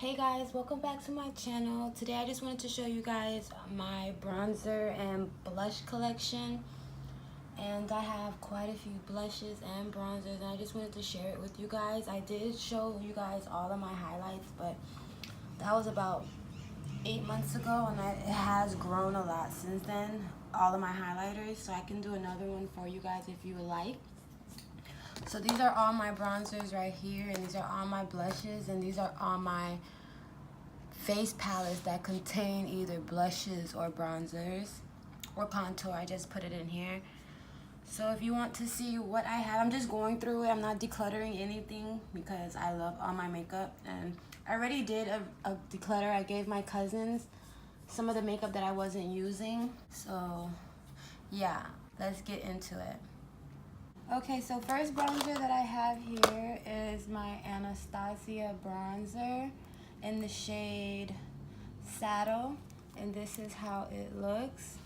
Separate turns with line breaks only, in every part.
Hey guys, welcome back to my channel. Today I just wanted to show you guys my bronzer and blush collection. And I have quite a few blushes and bronzers, and I just wanted to share it with you guys. I did show you guys all of my highlights, but that was about 8 months ago, and it has grown a lot since then, all of my highlighters. So I can do another one for you guys if you would like. So these are all my bronzers right here, and these are all my blushes, and these are all my face palettes that contain either blushes or bronzers or contour. I just put it in here. So if you want to see what I have, I'm just going through it. I'm not decluttering anything because I love all my makeup, and I already did a declutter. I gave my cousins some of the makeup that I wasn't using. So yeah, let's get into it. Okay, so first bronzer that I have here is my Anastasia bronzer in the shade Saddle, and this is how it looks.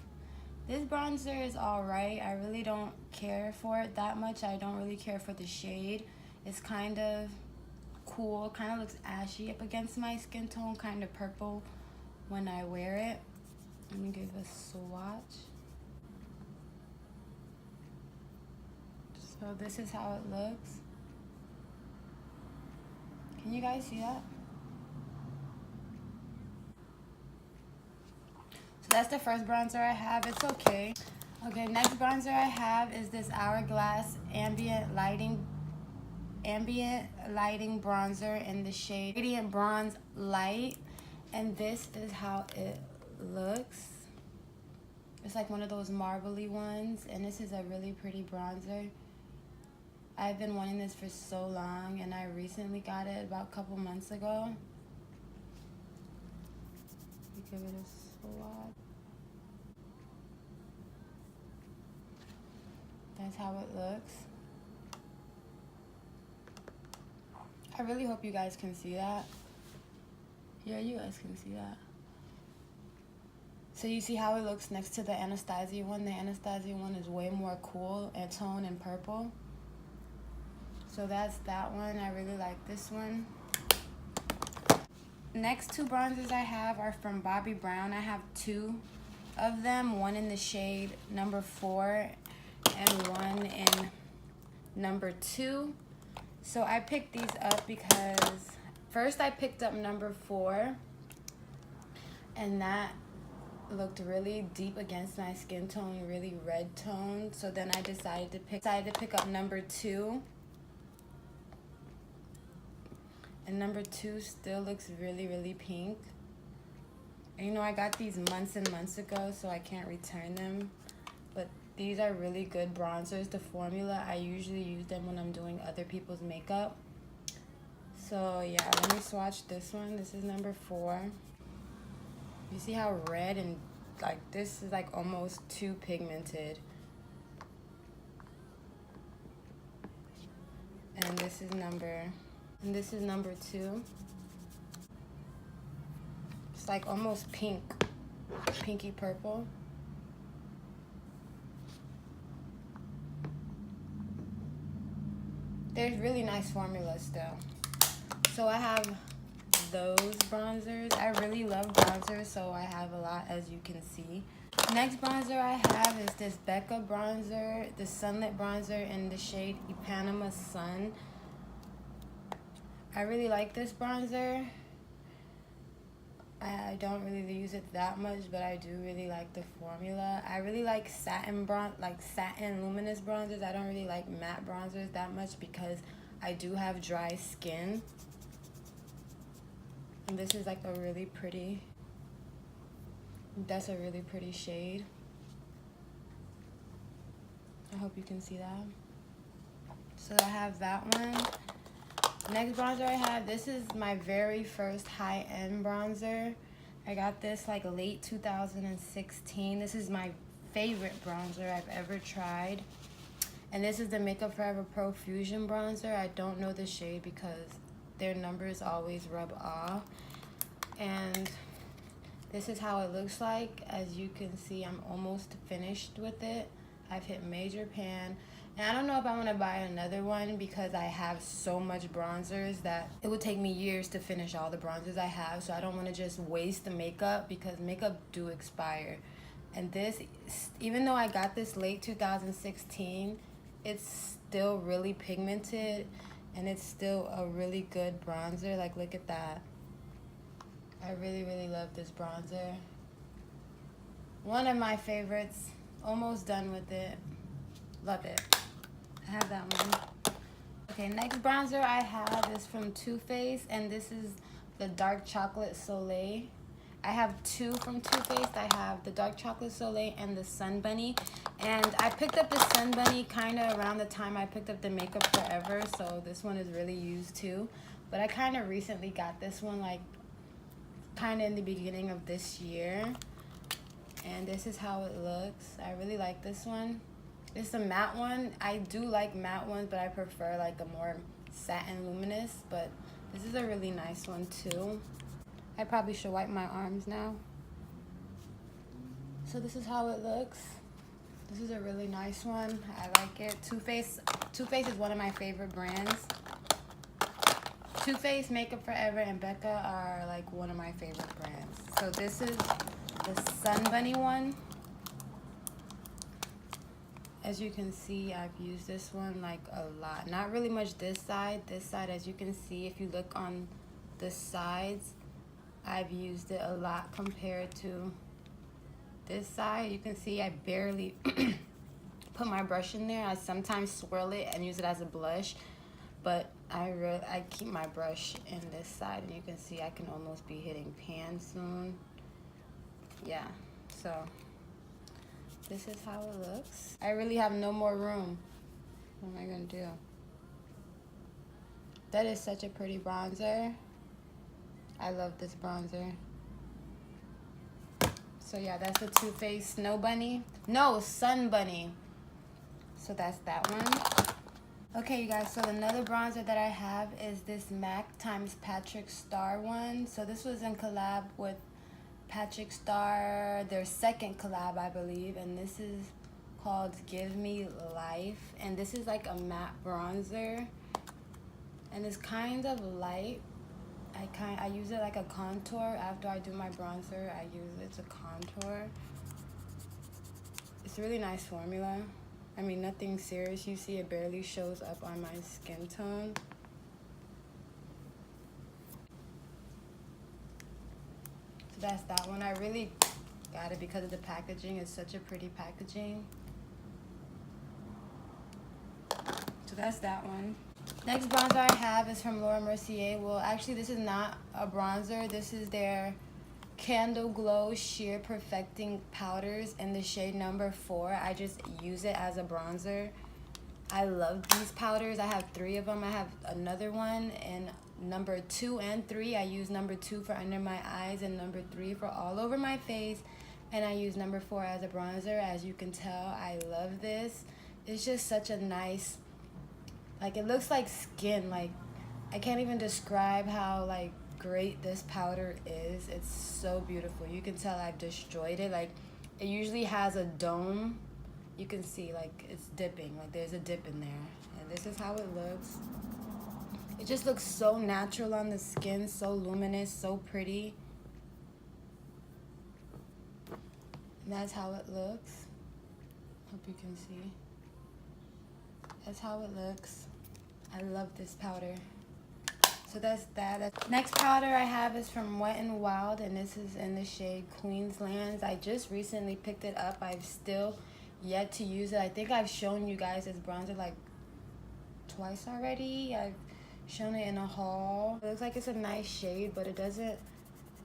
This bronzer is alright. I really don't care for it that much. I don't really care for the shade. It's kind of cool, kind of looks ashy up against my skin tone, kind of purple when I wear it. Let me give a swatch. So this is how it looks. Can you guys see that? So that's the first bronzer I have. It's okay. Okay, next bronzer I have is this Hourglass Ambient Lighting bronzer in the shade Radiant Bronze Light. And this is how it looks. It's like one of those marbly ones, and this is a really pretty bronzer. I've been wanting this for so long, and I recently got it about a couple months ago. Give it a swatch. That's how it looks. I really hope you guys can see that. Yeah, you guys can see that. So you see how it looks next to the Anastasia one. The Anastasia one is way more cool and tone and purple. So that's that one. I really like this one. Next two bronzers I have are from Bobbi Brown. I have two of them, one in the shade number 4 and one in number 2. So I picked these up because first I picked up number 4, and that looked really deep against my skin tone, really red tone. So then I decided to pick up number 2. And number 2 still looks really, really pink. And you know, I got these months and months ago, so I can't return them. But these are really good bronzers. The formula, I usually use them when I'm doing other people's makeup. So yeah, let me swatch this one. This is number 4. You see how red and like this is like almost too pigmented. And this is number 2. It's like almost pink, pinky purple. There's really nice formulas still. So I have those bronzers. I really love bronzers, so I have a lot, as you can see. Next bronzer I have is this Becca bronzer, the Sunlit bronzer in the shade Ipanema Sun. I really like this bronzer. I don't really use it that much, but I do really like the formula. I really like satin luminous bronzers. I don't really like matte bronzers that much because I do have dry skin. And this is like a really pretty, that's a really pretty shade. I hope you can see that. So I have that one. Next bronzer I have, this is my very first high-end bronzer. I got this like late 2016. This is my favorite bronzer I've ever tried. And this is the Makeup Forever Pro Fusion bronzer. I don't know the shade because their numbers always rub off. And this is how it looks like. As you can see, I'm almost finished with it. I've hit major pan. And I don't know if I want to buy another one because I have so much bronzers that it would take me years to finish all the bronzers I have. So I don't want to just waste the makeup because makeup do expire. And this, even though I got this late 2016, it's still really pigmented and it's still a really good bronzer. Like, look at that. I really, really love this bronzer. One of my favorites. Almost done with it. Love it. I have that one. Okay, next bronzer I have is from Too Faced, and this is the Dark Chocolate Soleil. I have two from Too Faced. I have the Dark Chocolate Soleil and the Sun Bunny. And I picked up the Sun Bunny kind of around the time I picked up the Makeup Forever, so this one is really used too. But I kind of recently got this one, like kind of in the beginning of this year. And this is how it looks. I really like this one. It's a matte one. I do like matte ones, but I prefer like a more satin luminous. But this is a really nice one too. I probably should wipe my arms now. So this is how it looks. This is a really nice one. I like it. Too Faced is one of my favorite brands. Too Faced, Makeup Forever, and Becca are like one of my favorite brands. So this is the Sun Bunny one. As you can see, I've used this one like a lot. Not really much this side. This side, as you can see, if you look on the sides, I've used it a lot compared to this side. You can see I barely put my brush in there. I sometimes swirl it and use it as a blush, but I keep my brush in this side, and you can see I can almost be hitting pan soon. Yeah, so this is how it looks. I really have no more room. What am I gonna do? That is such a pretty bronzer. I love this bronzer. So yeah, that's the Too Faced Snow Bunny. No, Sun Bunny. So that's that one. Okay, you guys, so another bronzer that I have is this MAC x Patrick Star one. So this was in collab with Patrick Star, their second collab, I believe, and this is called Give Me Life, and this is like a matte bronzer, and it's kind of light. I use it like a contour. After I do my bronzer, I use it to contour. It's a really nice formula. I mean, nothing serious. You see it barely shows up on my skin tone. So that's that one. I really got it because of the packaging. It's such a pretty packaging. So that's that one. Next bronzer I have is from Laura Mercier. Well, actually, this is not a bronzer. This is their Candle Glow Sheer Perfecting Powders in the shade number 4. I just use it as a bronzer. I love these powders. I have 3 of them. I have another one in number 2 and 3. I use number 2 for under my eyes and number 3 for all over my face. And I use number 4 as a bronzer. As you can tell, I love this. It's just such a nice, like, it looks like skin. Like, I can't even describe how, like, great this powder is. It's so beautiful. You can tell I've destroyed it. Like, it usually has a dome. You can see, like, it's dipping. Like, there's a dip in there. And this is how it looks. It just looks so natural on the skin, so luminous, so pretty. And that's how it looks. Hope you can see. That's how it looks. I love this powder. So that's that. Next powder I have is from Wet n Wild, and this is in the shade Queenslands. I just recently picked it up. I've still yet to use it. I think I've shown you guys this bronzer like twice already. I've shown it in a haul. It looks like it's a nice shade, but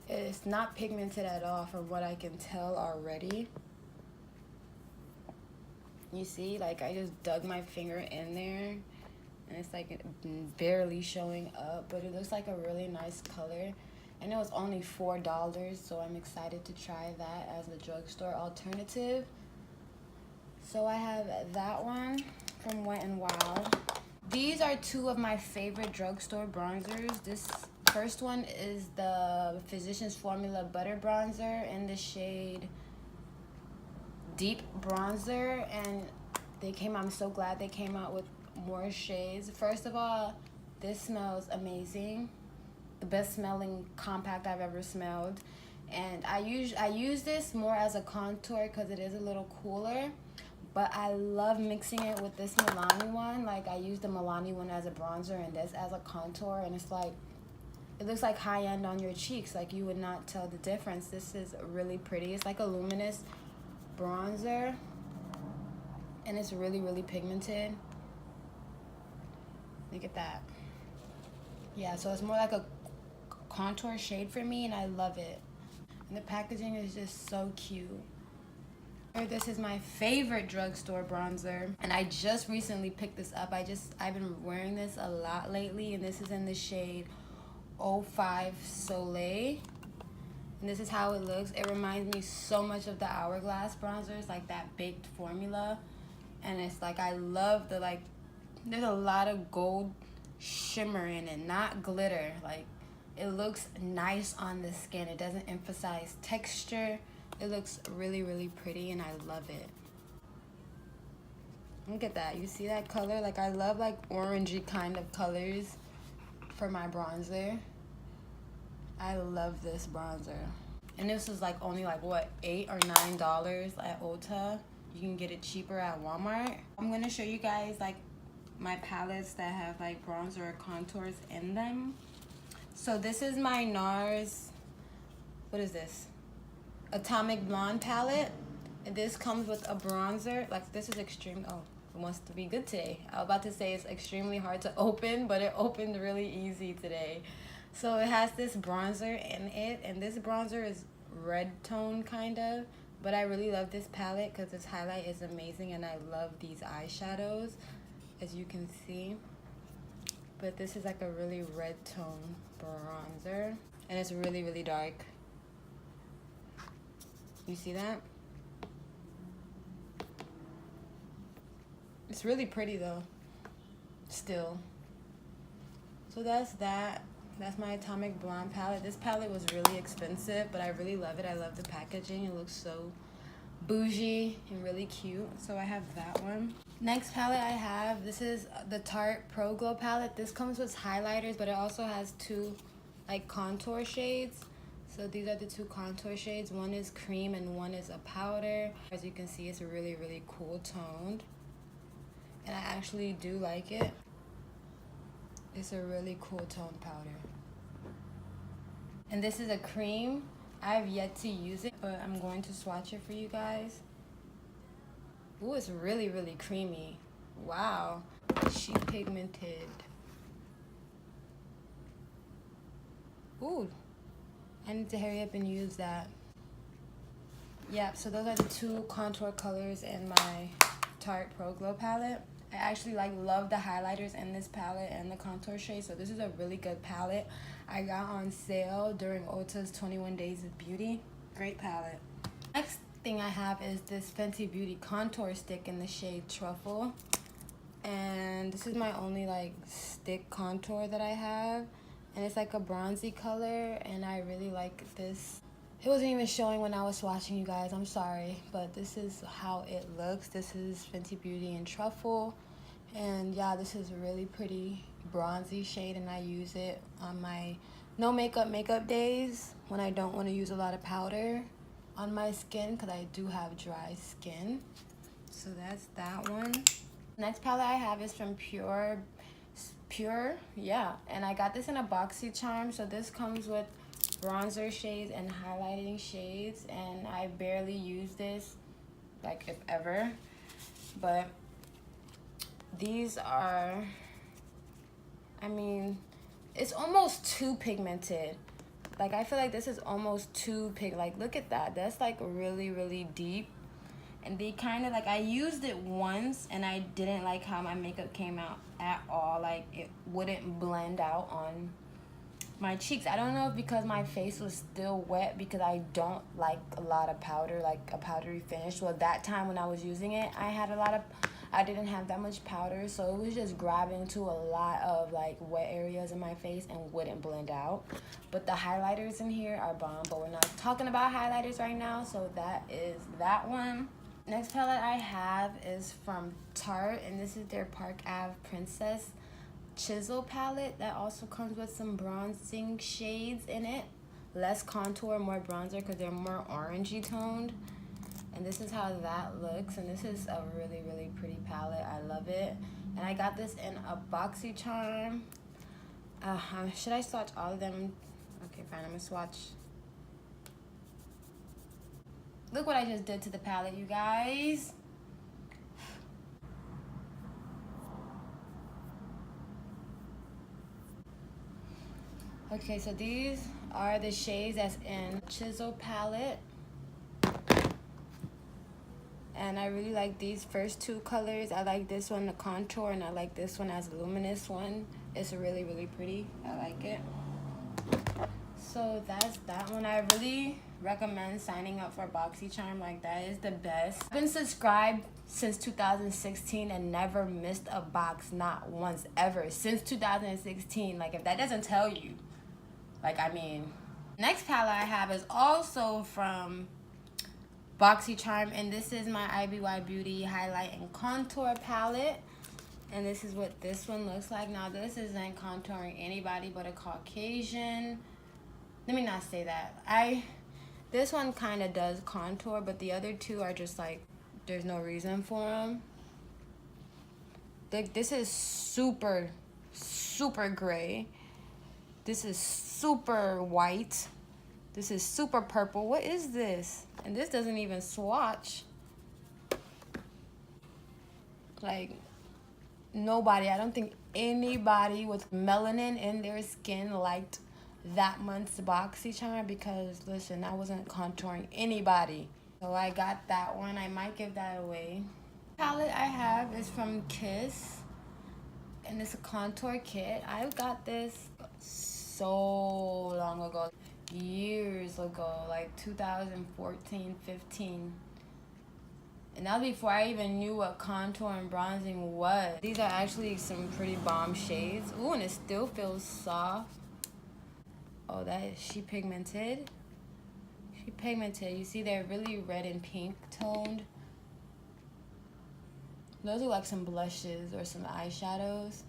it's not pigmented at all from what I can tell already. You see, like, I just dug my finger in there and it's like barely showing up, but it looks like a really nice color. I know it's only $4, so I'm excited to try that as a drugstore alternative. So I have that one from Wet n Wild. These are 2 of my favorite drugstore bronzers. This first one is the Physicians Formula Butter Bronzer in the shade Deep Bronzer, and I'm so glad they came out with more shades. First of all, this smells amazing. The best smelling compact I've ever smelled. And I use this more as a contour because it is a little cooler. But I love mixing it with this Milani one. Like, I use the Milani one as a bronzer and this as a contour. And it's like, it looks like high end on your cheeks. Like, you would not tell the difference. This is really pretty. It's like a luminous bronzer. And it's really, really pigmented. Look at that. Yeah, so it's more like a contour shade for me, and I love it. And the packaging is just so cute. This is my favorite drugstore bronzer, and I just recently picked this up. I've been wearing this a lot lately, and this is in the shade 05 Soleil. And this is how it looks. It reminds me so much of the Hourglass bronzers, like that baked formula. And it's like, I love the, like, there's a lot of gold shimmer in it, not glitter. Like, it looks nice on the skin. It doesn't emphasize texture. It looks really, really pretty, and I love it. Look at that. You see that color? Like, I love, like, orangey kind of colors for my bronzer. I love this bronzer. And this was, like, only, like, what, $8 or $9 at Ulta. You can get it cheaper at Walmart. I'm going to show you guys, like, my palettes that have, like, bronzer or contours in them. So this is my NARS, what is this? Atomic Blonde palette. And this comes with a bronzer. Like, this is extreme. Oh, it wants to be good today. I was about to say it's extremely hard to open, but it opened really easy today. So it has this bronzer in it, and this bronzer is red tone kind of. But I really love this palette because this highlight is amazing, and I love these eyeshadows, as you can see. But this is like a really red tone bronzer, and it's really, really dark. You see that? It's really pretty though, still. So that's that. That's my Atomic Blonde palette. This palette was really expensive, but I really love it. I love the packaging. It looks so bougie and really cute. So I have that one. Next palette I have, this is the Tarte Pro Glow palette. This comes with highlighters, but it also has two, like, contour shades. So these are the two contour shades. One is cream and one is a powder. As you can see, it's really, really cool toned. And I actually do like it. It's a really cool toned powder. And this is a cream. I have yet to use it, but I'm going to swatch it for you guys. Ooh, it's really, really creamy. Wow. She pigmented. Ooh, I need to hurry up and use that. Yeah, so those are the two contour colors in my Tarte Pro Glow palette. I actually love the highlighters in this palette and the contour shade, so this is a really good palette. I got on sale during Ulta's 21 Days of Beauty. Great palette. Next thing I have is this Fenty Beauty contour stick in the shade Truffle. And this is my only, like, stick contour that I have. And it's like a bronzy color, and I really like this. It wasn't even showing when I was swatching, you guys. I'm sorry, but this is how it looks. This is Fenty Beauty in Truffle. And yeah, this is a really pretty bronzy shade, and I use it on my no makeup days when I don't want to use a lot of powder on my skin, because I do have dry skin. So that's that one. Next palette I have is from Pure, yeah. And I got this in a boxy charm, so this comes with bronzer shades and highlighting shades, and I barely use this, like, if ever. But these are, I mean, it's almost too pigmented. Like, I feel like this is almost too like, look at that. That's like really, really deep. And they kind of, like, I used it once and I didn't like how my makeup came out at all. Like, it wouldn't blend out on my cheeks. I don't know if because my face was still wet, because I don't like a lot of powder, like a powdery finish. Well, that time when I was using it, I didn't have that much powder, so it was just grabbing to a lot of, like, wet areas in my face and wouldn't blend out. But the highlighters in here are bomb, but we're not talking about highlighters right now, so that is that one. Next palette I have is from Tarte, and this is their Park Ave Princess Chisel palette that also comes with some bronzing shades in it. Less contour, more bronzer because they're more orangey toned. And this is how that looks, and this is a really, really pretty palette. I love it. And I got this in a BoxyCharm. Should I swatch all of them? Okay, fine, I'm gonna swatch. Look what I just did to the palette, you guys. Okay, so these are the shades that's in Chisel palette. And I really like these first two colors. I like this one, the contour, and I like this one as a luminous one. It's really, really pretty. I like it. So that's that one. I really recommend signing up for BoxyCharm. Like, that is the best. I've been subscribed since 2016 and never missed a box, not once ever, since 2016. Like, if that doesn't tell you, like, I mean. Next palette I have is also from BoxyCharm, and this is my IBY Beauty Highlight and Contour palette. And this is what this one looks like. Now, this isn't contouring anybody but a Caucasian. Let me not say that. This one kind of does contour, but the other two are just like, there's no reason for them. This is super, super gray. This is super white. This is super purple. What is this? And this doesn't even swatch. Like, nobody, I don't think anybody with melanin in their skin liked that month's BoxyCharm, because listen, I wasn't contouring anybody. So I got that one. I might give that away. The palette I have is from Kiss, and it's a contour kit. I got this so long ago, years ago, like 2014, 15. And that was before I even knew what contour and bronzing was. These are actually some pretty bomb shades. Ooh, and it still feels soft. Oh, that is she pigmented. She pigmented. You see, they're really red and pink toned. Those are like some blushes or some eyeshadows.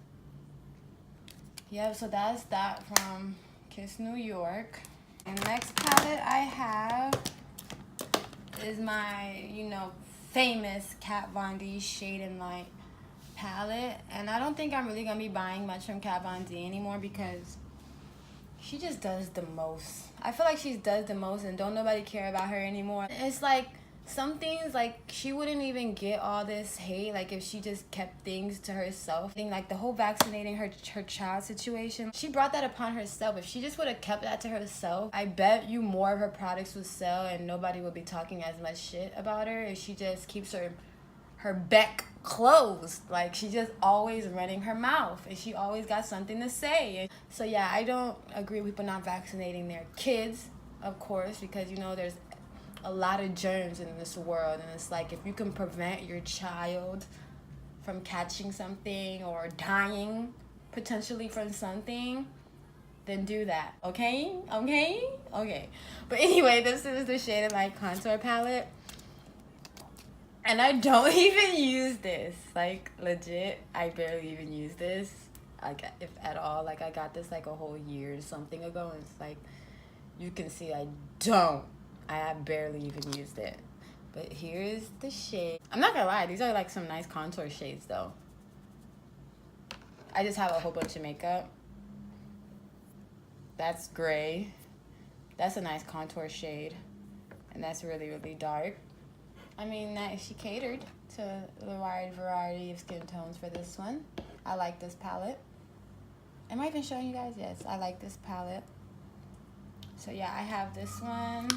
Yep, so that's that from Kiss New York. And the next palette I have is my, famous Kat Von D Shade and Light palette. And I don't think I'm really gonna be buying much from Kat Von D anymore, because she just does the most. I feel like she does the most and don't nobody care about her anymore. It's like, some things, like, she wouldn't even get all this hate, like, if she just kept things to herself. I think, like, the whole vaccinating her child situation, she brought that upon herself. If she just would have kept that to herself, I bet you more of her products would sell and nobody would be talking as much shit about her if she just keeps her beck closed. Like, she just always running her mouth and she always got something to say. So yeah, I don't agree with people not vaccinating their kids, of course, because there's a lot of germs in this world, and it's like, if you can prevent your child from catching something or dying potentially from something, then do that. Okay. But anyway, this is the Shade of Light contour palette, and I don't even use this. Like, legit, I barely even use this, like, if at all. Like, I got this like a whole year or something ago, and it's like, you can see I have barely even used it. But here's the shade. I'm not gonna lie, these are like some nice contour shades though. I just have a whole bunch of makeup. That's gray. That's a nice contour shade. And that's really, really dark. I mean, she catered to the wide variety of skin tones for this one. I like this palette. Am I even showing you guys? Yes, I like this palette. So yeah, I have this one.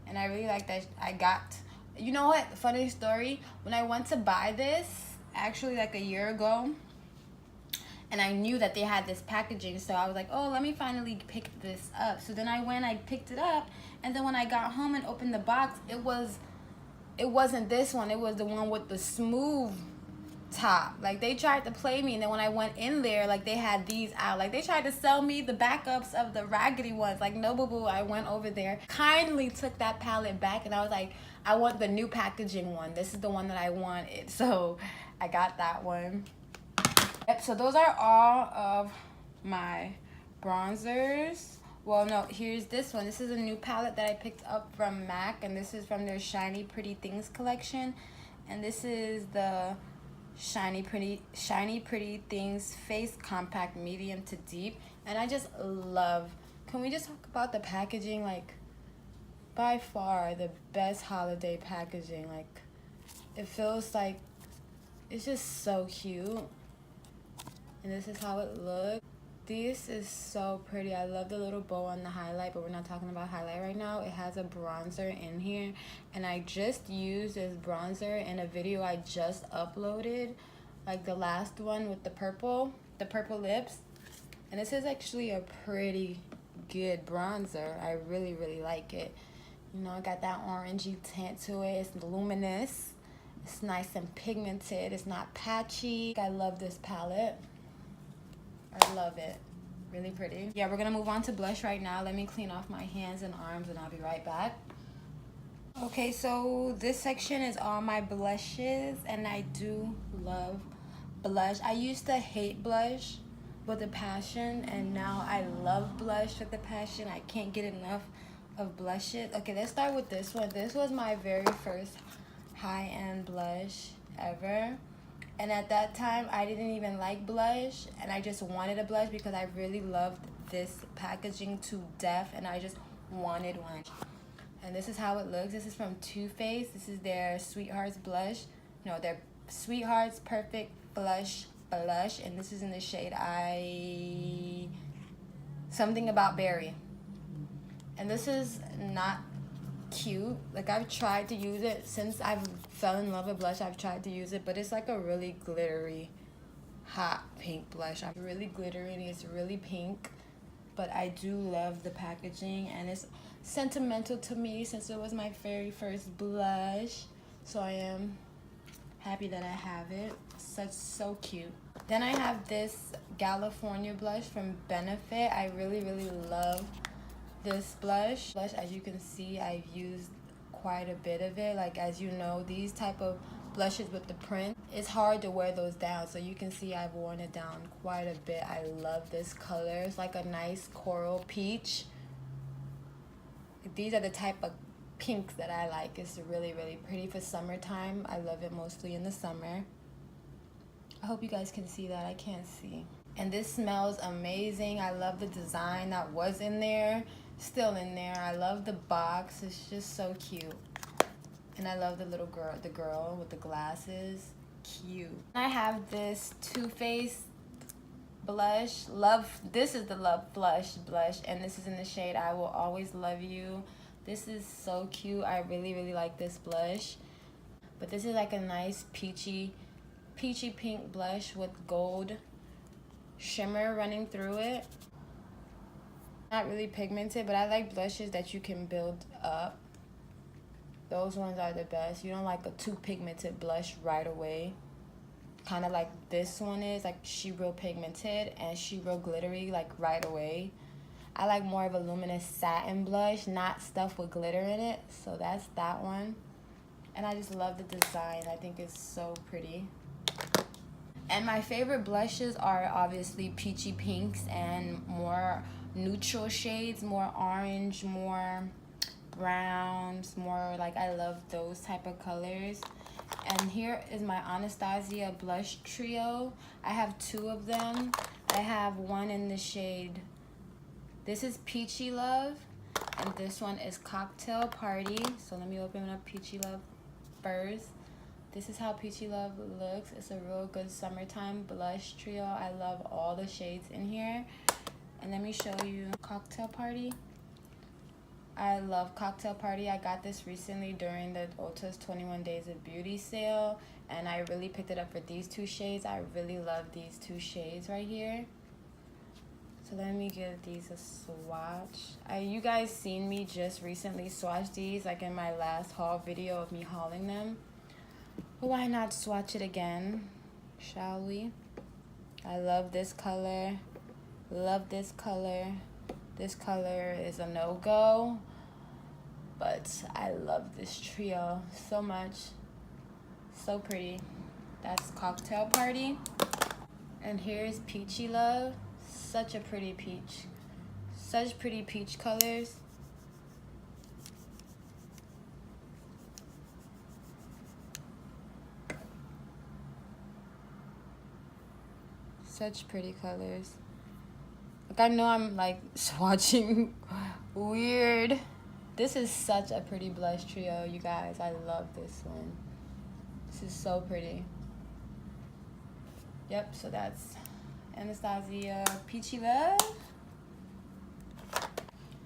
And I really like that. You know what? Funny story. When I went to buy this, actually like a year ago, and I knew that they had this packaging, so I was like, oh, let me finally pick this up. So then I picked it up, and then when I got home and opened the box, it wasn't this one. It was the one with the smooth top. Like, they tried to play me, and then when I went in there, like, they had these out. Like, they tried to sell me the backups of the raggedy ones. Like, no, boo-boo. I went over there, kindly took that palette back, and I was like, I want the new packaging one. This is the one that I wanted. So I got that one. Yep, so those are all of my bronzers. Well, no, here's this one. This is a new palette that I picked up from MAC, and this is from their Shiny Pretty Things collection. And this is the Shiny Pretty Things Face Compact Medium to Deep. And I just love, can we just talk about the packaging? Like, by far the best holiday packaging. Like, it feels like it's just so cute. And this is how it looks. This is so pretty. I love the little bow on the highlight, but we're not talking about highlight right now. It has a bronzer in here, and I just used this bronzer in a video I just uploaded, like the last one with the purple lips. And this is actually a pretty good bronzer. I really, really like it. You know, I got that orangey tint to it. It's luminous. It's nice and pigmented. It's not patchy. I love this palette. I love it. Really pretty. Yeah, we're gonna move on to blush right now. Let me clean off my hands and arms, and I'll be right back. Okay, so this section is all my blushes, and I do love blush. I used to hate blush with a passion, and now I love blush with a passion. I can't get enough of blushes. Okay, let's start with this one. This was my very first high-end blush ever. And at that time, I didn't even like blush, and I just wanted a blush because I really loved this packaging to death, and I just wanted one. And this is how it looks. This is from Too Faced. This is their Sweethearts blush. No, their Sweethearts Perfect Blush, and this is in the shade Something About Berry. And this is not cute. Like, I've tried to use it since I've fell in love with blush. I've tried to use it, but it's like a really glittery hot pink blush. I'm really glittery and it's really pink, but I do love the packaging, and it's sentimental to me since it was my very first blush, so I am happy that I have it. So cute. Then I have this California blush from Benefit. I really love this blush. As you can see, I've used quite a bit of it. Like, as you know, these type of blushes with the print, it's hard to wear those down, so you can see I've worn it down quite a bit. I love this color. It's like a nice coral peach. These are the type of pinks that I like. It's really pretty for summertime. I love it mostly in the summer. I hope you guys can see that. I can't see. And this smells amazing. I love the design that was in there, still in there. I love the box. It's just so cute. And I love the little girl, the girl with the glasses. Cute. I have this Too Faced blush. This is the Love blush, and this is in the shade I Will Always Love You. This is so cute. I really like this blush. But this is like a nice peachy pink blush with gold shimmer running through it. Not really pigmented, but I like blushes that you can build up. Those ones are the best. You don't like a too pigmented blush right away, kind of like this one is. Like, she real pigmented and she real glittery, like, right away. I like more of a luminous satin blush, not stuff with glitter in it. So that's that one. And I just love the design. I think it's so pretty. And my favorite blushes are obviously peachy pinks and more neutral shades, more orange, more browns, more like, I love those type of colors. And here is my Anastasia blush trio. I have two of them. I have one in the shade, this is Peachy Love, and this one is Cocktail Party. So let me open up Peachy Love first. This is how Peachy Love looks. It's a real good summertime blush trio. I love all the shades in here. And let me show you Cocktail Party. I love Cocktail Party. I got this recently during the Ulta's 21 Days of Beauty sale, and I really picked it up for these two shades. I really love these two shades right here. So let me give these a swatch. You guys seen me just recently swatch these, like in my last haul video of me hauling them. But why not swatch it again? shall we? I love this color. Love this color. This color is a no-go, but I love this trio so much. So pretty. That's Cocktail Party. And here's Peachy Love. Such a pretty peach. Such pretty peach colors. Such pretty colors. Like, I know I'm like swatching weird. This is such a pretty blush trio, you guys. I love this one. This is so pretty. Yep, so that's Anastasia Peachy Love.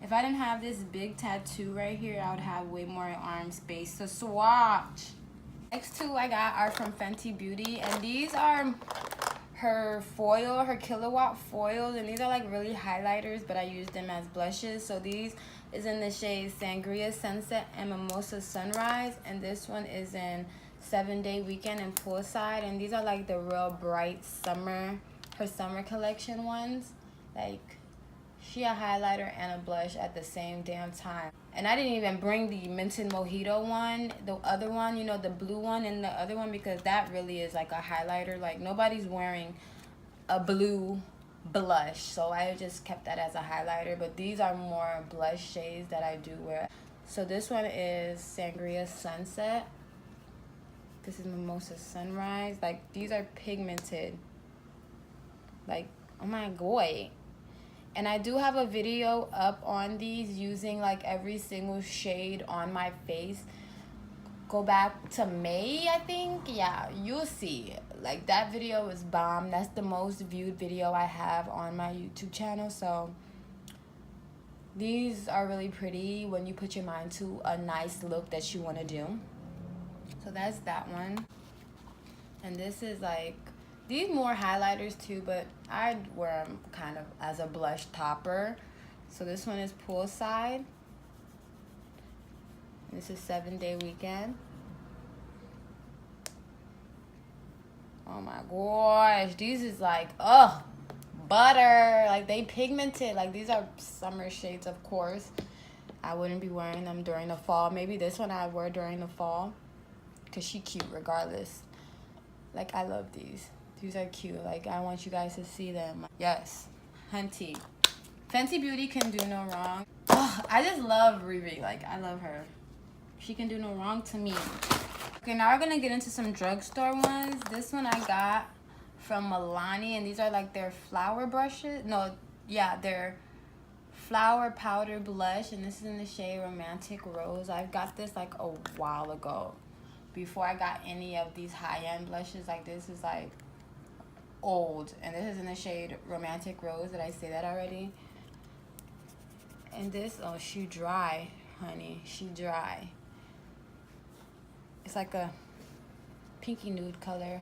If I didn't have this big tattoo right here, I would have way more arm space to swatch. Next two I got are from Fenty Beauty, and these are her foil, her kilowatt foils, and these are like really highlighters, but I use them as blushes. So these is in the shades Sangria Sunset and Mimosa Sunrise, and this one is in 7-Day Weekend and Poolside, and these are like the real bright summer, her summer collection ones. Like, she a highlighter and a blush at the same damn time. And I didn't even bring the Minted Mojito one, the other one, you know, the blue one and the other one, because that really is like a highlighter. Like, nobody's wearing a blue blush, so I just kept that as a highlighter. But these are more blush shades that I do wear. So this one is Sangria Sunset. This is Mimosa Sunrise. Like, these are pigmented. Like, oh my god. And I do have a video up on these using like every single shade on my face. Go back to May, I think. Yeah, you'll see. Like, that video was bomb. That's the most viewed video I have on my YouTube channel. So these are really pretty when you put your mind to a nice look that you want to do. So that's that one. And this is like, these more highlighters too, but I wear them kind of as a blush topper. So this one is Poolside. This is 7-Day Weekend. Oh my gosh, these is like, ugh, butter. Like, they pigmented. Like, these are summer shades, of course. I wouldn't be wearing them during the fall. Maybe this one I'd wear during the fall, because she cute regardless. Like, I love these. These are cute. Like, I want you guys to see them. Yes, Hunty. Fenty Beauty can do no wrong. Ugh, I just love Riri. Like, I love her. She can do no wrong to me. Okay, now we're gonna get into some drugstore ones. This one I got from Milani, and these are like their flower brushes. No, yeah, they're flower powder blush, and this is in the shade Romantic Rose. I've got this like a while ago, before I got any of these high-end blushes. Like, this is like old, and this is in the shade Romantic Rose. Did I say that already? And this, oh, she dry, honey, she dry. It's like a pinky nude color.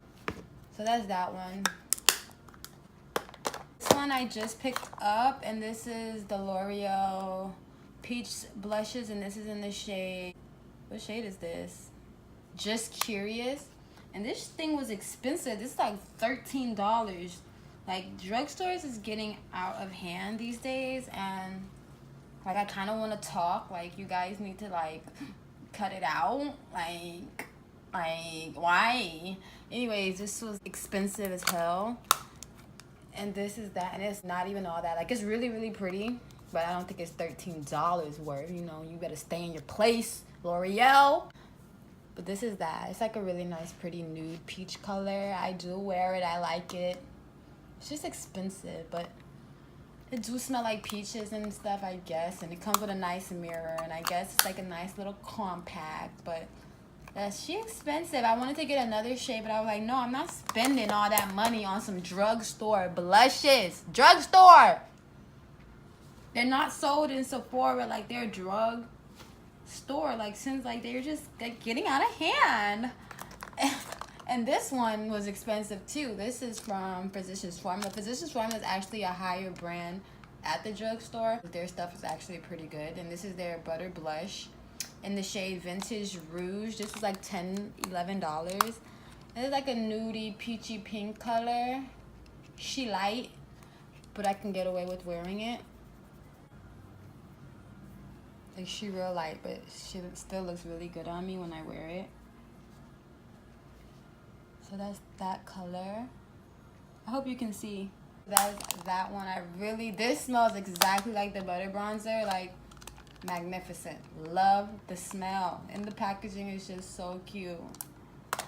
So that's that one. This one I just picked up, and this is the L'Oreal Peach Blushes, and this is in the shade, what shade is this? Just Curious. And this thing was expensive. This is like $13. Like, drugstores is getting out of hand these days, and like, I kind of want to talk. Like, you guys need to like cut it out. Like why? Anyways, this was expensive as hell, and this is that, and it's not even all that. Like, it's really, really pretty, but I don't think it's $13 worth. You know, you better stay in your place, L'Oreal. But this is that. It's like a really nice, pretty nude peach color. I do wear it. I like it. It's just expensive, but it do smell like peaches and stuff, I guess. And it comes with a nice mirror, and I guess it's like a nice little compact. But she expensive. I wanted to get another shade, but I was like, no, I'm not spending all that money on some drugstore blushes. Drugstore! They're not sold in Sephora. Like, they're drug store. Like, since like they're just like getting out of hand. And this one was expensive too. This is from Physicians Formula. Physicians Formula is actually a higher brand at the drugstore. Their stuff is actually pretty good. And this is their butter blush in the shade Vintage Rouge. This is like $10-11. It's like a nudie peachy pink color. She light, but I can get away with wearing it. Like she real light, but she still looks really good on me when I wear it. So that's that color. I hope you can see. That's that one. This smells exactly like the butter bronzer. Like, magnificent. Love the smell. And the packaging is just so cute.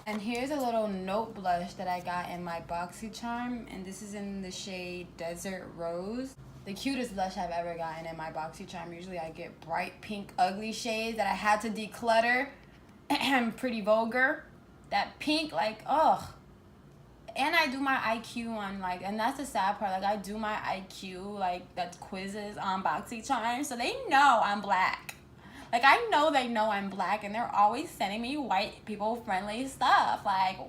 And here's a little note blush that I got in my BoxyCharm. And this is in the shade Desert Rose. The cutest blush I've ever gotten in my BoxyCharm. Usually I get bright pink ugly shades that I had to declutter. Pretty vulgar. That pink, like, ugh. And I do my IQ on, like, and that's the sad part. Like, I do my IQ, like, that's quizzes on BoxyCharm. So they know I'm black. Like, I know they know I'm black. And they're always sending me white people-friendly stuff. Like,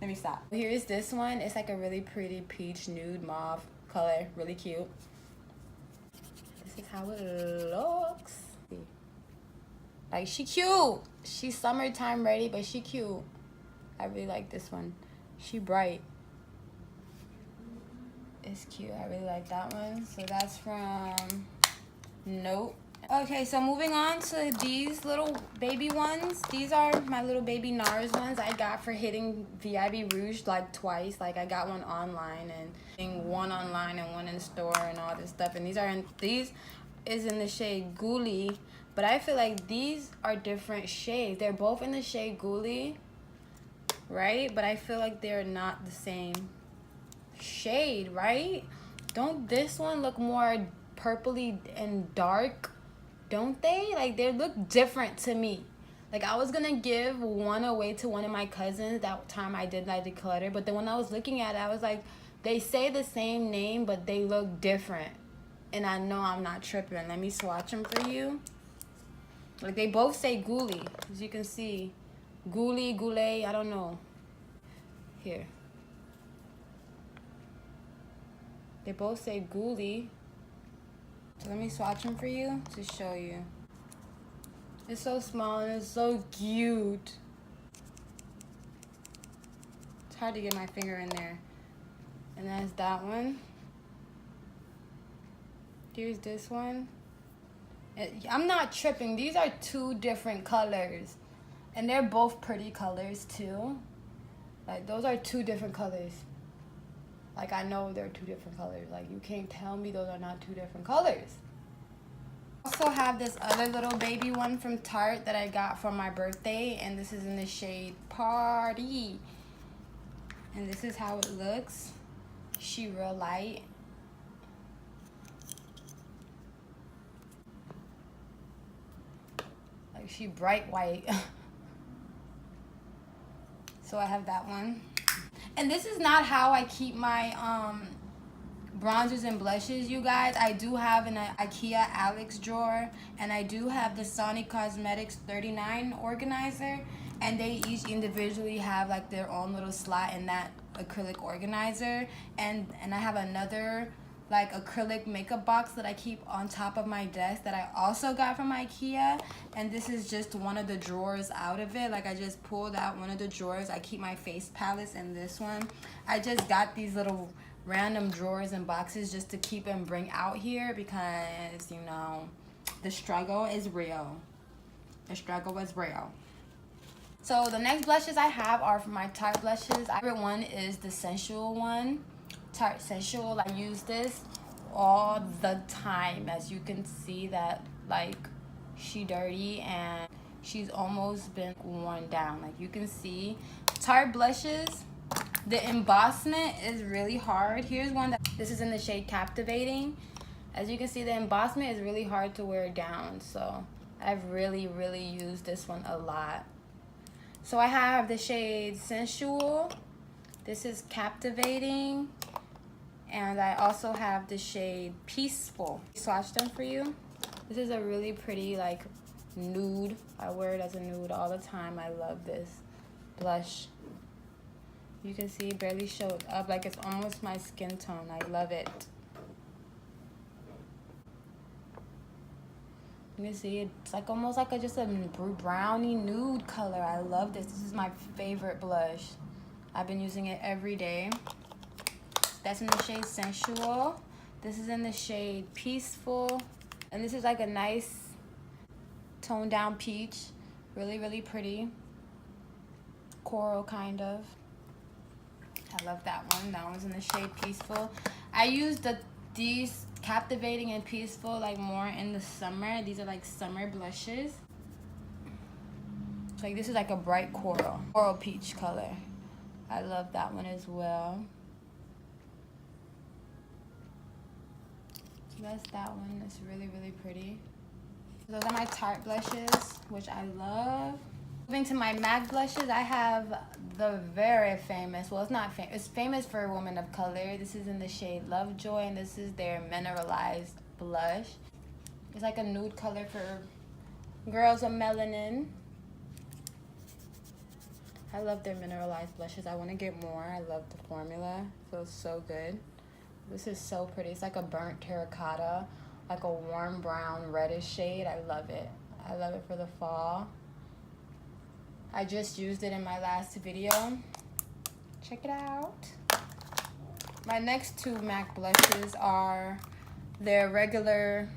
let me stop. Here's this one. It's like a really pretty peach nude mauve color. Really cute. This is how it looks. Like, she cute. She's summertime ready, but she cute. I really like this one. She bright. It's cute. I really like that one. So that's from Note. Okay, so moving on to these little baby ones. These are my little baby NARS ones I got for hitting VIB Rouge like twice. Like, I got one online and one online and one in store and all this stuff. And these is in the shade Ghoulie, but I feel like these are different shades. They're both in the shade Ghoulie, right? But I feel like they're not the same shade, right? Don't this one look more purpley and dark? Don't they? Like, they look different to me. Like, I was gonna give one away to one of my cousins that time I did like declutter, but then when I was looking at it, I was like, they say the same name, but they look different. And I know I'm not tripping. Let me swatch them for you. Like, they both say Ghoulie, as you can see. Ghoulie, Goulet, I don't know. Here. They both say Ghoulie. So let me swatch them for you to show you. It's so small and it's so cute. It's hard to get my finger in there. And that's that one. Here's this one. I'm not tripping. These are two different colors. And they're both pretty colors too. Like, those are two different colors. Like, I know they're two different colors. Like, you can't tell me those are not two different colors. I also have this other little baby one from Tarte that I got for my birthday. And this is in the shade Party. And this is how it looks. She real light. Like, she bright white. So I have that one. And this is not how I keep my bronzers and blushes, you guys. I do have an IKEA Alex drawer, and I do have the Sonic Cosmetics 39 organizer, and they each individually have like their own little slot in that acrylic organizer. And I have another like acrylic makeup box that I keep on top of my desk that I also got from IKEA. And this is just one of the drawers out of it. Like, I just pulled out one of the drawers. I keep my face palettes in this one. I just got these little random drawers and boxes just to keep and bring out here because, you know, the struggle is real. The struggle is real. So the next blushes I have are for my Tarte blushes. My favorite one is the Sensual one. Tarte Sensual. I use this all the time. As you can see that, like, she dirty and she's almost been worn down. Like, you can see Tarte blushes, the embossment is really hard. Here's one that this is in the shade Captivating. As you can see, the embossment is really hard to wear down, so I've really used this one a lot. So I have the shade Sensual. This is Captivating. And I also have the shade Peaceful. Swatch them for you. This is a really pretty, like, nude. I wear it as a nude all the time. I love this blush. You can see it barely showed up. Like, it's almost my skin tone. I love it. You can see it's like almost like just a brownie nude color. I love this. This is my favorite blush. I've been using it every day. That's in the shade Sensual. This is in the shade Peaceful. And this is like a nice toned down peach. Really, really pretty. Coral kind of. I love that one. That one's in the shade Peaceful. I use these Captivating and Peaceful like more in the summer. These are like summer blushes. So like this is like a bright coral peach color. I love that one as well. So that's that one. That's really, really pretty. Those are my Tarte blushes, which I love. Moving to my MAC blushes, I have the very famous, well, it's not famous, it's famous for women of color. This is in the shade Lovejoy, and this is their mineralized blush. It's like a nude color for girls with melanin. I love their mineralized blushes. I want to get more. I love the formula. It feels so good. This is so pretty. It's like a burnt terracotta, like a warm brown reddish shade. I love it. I love it for the fall. I just used it in my last video. Check it out. My next two MAC blushes are their regular,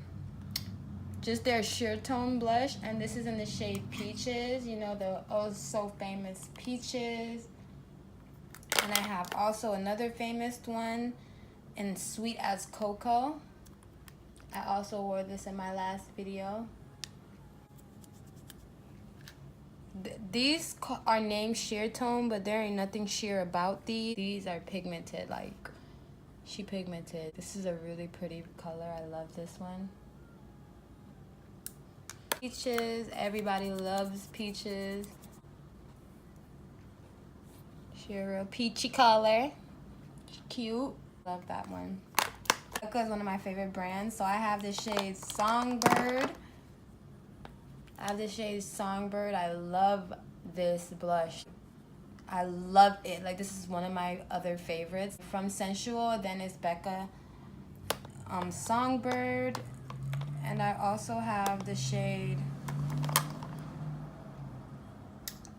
just their sheer tone blush, and this is in the shade Peaches. You know, the oh so famous Peaches. And I have also another famous one in Sweet as Cocoa. I also wore this in my last video. These are named sheer tone, but there ain't nothing sheer about these. These are pigmented, like she pigmented. This is a really pretty color. I love this one. Peaches, everybody loves peaches. She a real peachy color. Cute. Love that one. Becca is one of my favorite brands. So I have the shade Songbird. I love this blush. I love it. Like, this is one of my other favorites. From Sensual, then it's Becca Songbird. And I also have the shade,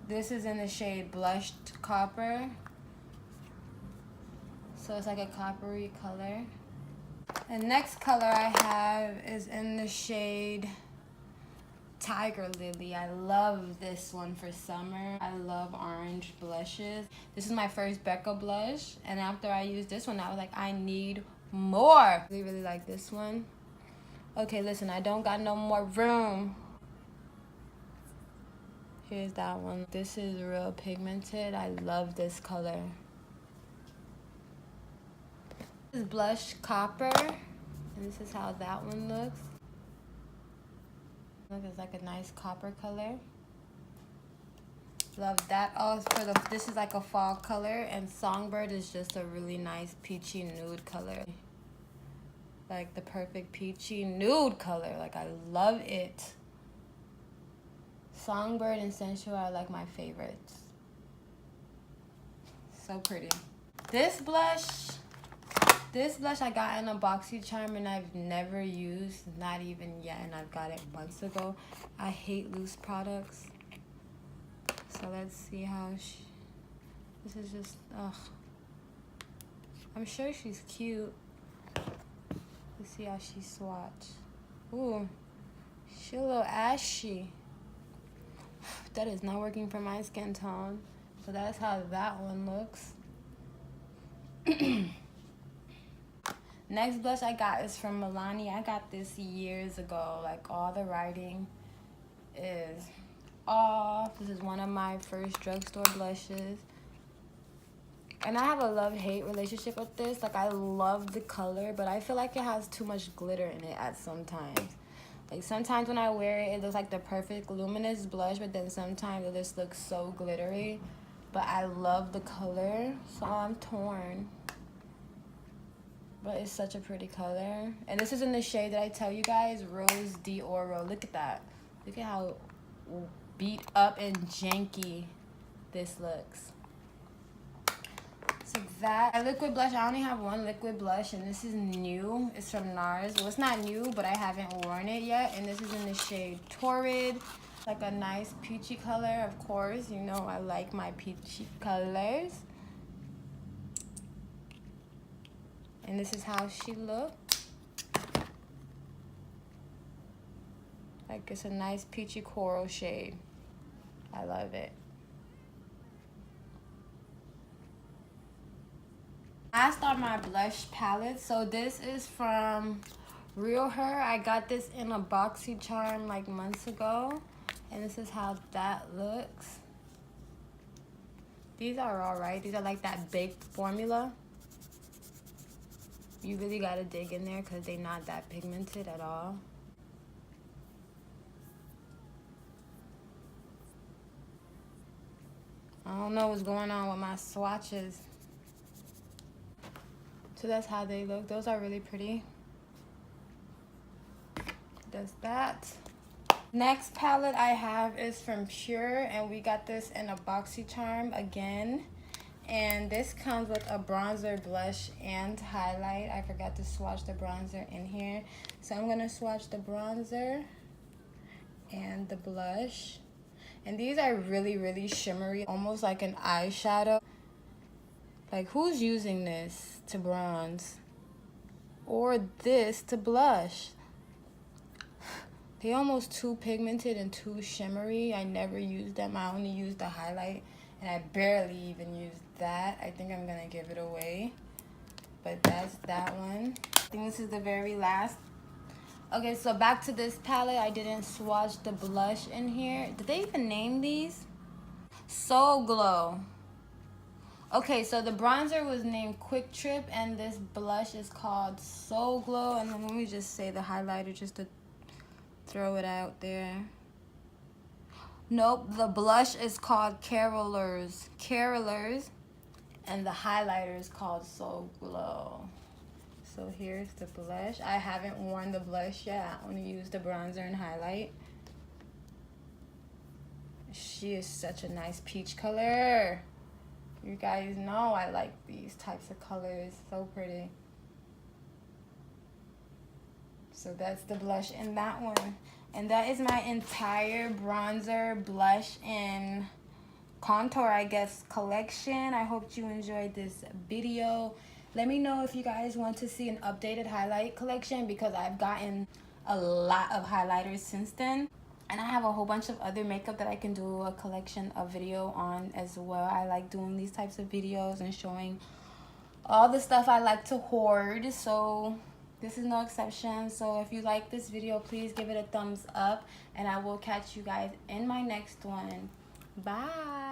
this is in the shade Blushed Copper. So it's like a coppery color. The next color I have is in the shade Tiger Lily. I love this one for summer. I love orange blushes. This is my first Becca blush, and after I used this one, I was like, I need more. I really, really like this one. Okay, listen, I don't got no more room. Here's that one. This is real pigmented. I love this color. This is Blush Copper, and this is how that one looks. Look, it's like a nice copper color. Love that. Oh, this is like a fall color, and Songbird is just a really nice peachy nude color. Like the perfect peachy nude color. Like, I love it. Songbird and Sensual are like my favorites. So pretty. This blush I got in a BoxyCharm and I've never used, not even yet, and I've got it months ago. I hate loose products. So let's see how this is just, ugh. I'm sure she's cute. Let's see how she swatch. Ooh, she a little ashy. That is not working for my skin tone. So that's how that one looks. Next blush I got is from Milani. I got this years ago. Like, all the writing is off. This is one of my first drugstore blushes. And I have a love-hate relationship with this. Like, I love the color, but I feel like it has too much glitter in it at sometimes. Like, sometimes when I wear it, it looks like the perfect luminous blush, but then sometimes it just looks so glittery. But I love the color, so I'm torn. But it's such a pretty color. And this is in the shade that I tell you guys, Rose d'Oro. Look at that. Look at how beat up and janky this looks. So that, my liquid blush, I only have one liquid blush, and this is new. It's from NARS. Well, it's not new, but I haven't worn it yet. And this is in the shade Torrid. Like a nice peachy color, of course. You know I like my peachy colors. And this is how she looked. Like, it's a nice peachy coral shade. I love it. Last are my blush palettes. So this is from Real Her. I got this in a boxy charm like months ago. And this is how that looks. These are alright. These are like that baked formula. You really gotta dig in there because they're not that pigmented at all. I don't know what's going on with my swatches. So that's how they look. Those are really pretty. Does that. Next palette I have is from Pure, and we got this in a boxy charm again. And this comes with a bronzer, blush, and highlight. I forgot to swatch the bronzer in here. So I'm gonna swatch the bronzer and the blush. And these are really, really shimmery, almost like an eyeshadow. Like, who's using this to bronze? Or this to blush? They almost too pigmented and too shimmery. I never used them. I only used the highlight, and I barely even used that. I think I'm gonna give it away. But that's that one. I think this is the very last. Okay, so back to this palette. I didn't swatch the blush in here. Did they even name these? Soul Glow. Okay, so the bronzer was named Quick Trip, and this blush is called Soul Glow. And then let me just say the highlighter just to throw it out there. Nope, the blush is called Carolers. And the highlighter is called Soul Glow. So here's the blush. I haven't worn the blush yet. I only used the bronzer and highlight. She is such a nice peach color. You guys know I like these types of colors. So pretty. So that's the blush in that one. And that is my entire bronzer, blush, and contour, I guess, collection. I hope you enjoyed this video. Let me know if you guys want to see an updated highlight collection, because I've gotten a lot of highlighters since then. And I have a whole bunch of other makeup that I can do a collection of video on as well. I like doing these types of videos and showing all the stuff I like to hoard. So this is no exception. So if you like this video, please give it a thumbs up. And I will catch you guys in my next one. Bye.